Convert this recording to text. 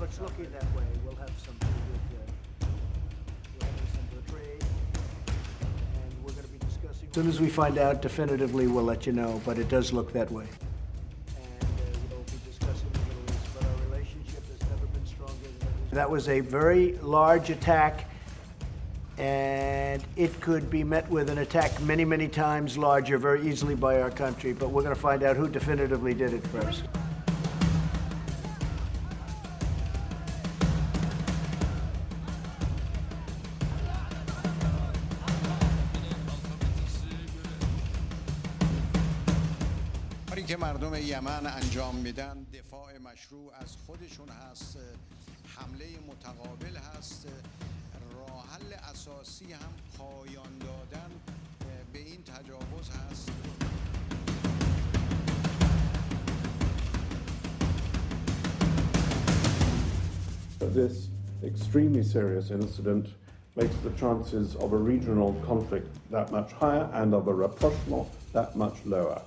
it's looking that way. We'll have some good trade, and we're going to be discussing. As soon as we find out definitively, we'll let you know, but it does look that way. And we'll be discussing the Middle East, but our relationship has never been stronger than it is. That was a very large attack, and it could be met with an attack many, many times larger very easily by our country, but we're going to find out who definitively did it first. کاری که مردم یمن انجام میدن دفاع مشروع از خودشون هست، حمله متقابل هست، راه حل اساسی هم پایان دادن به این تجاوز هست. This extremely serious incident makes the chances of a regional conflict that much higher and of a rapprochement that much lower.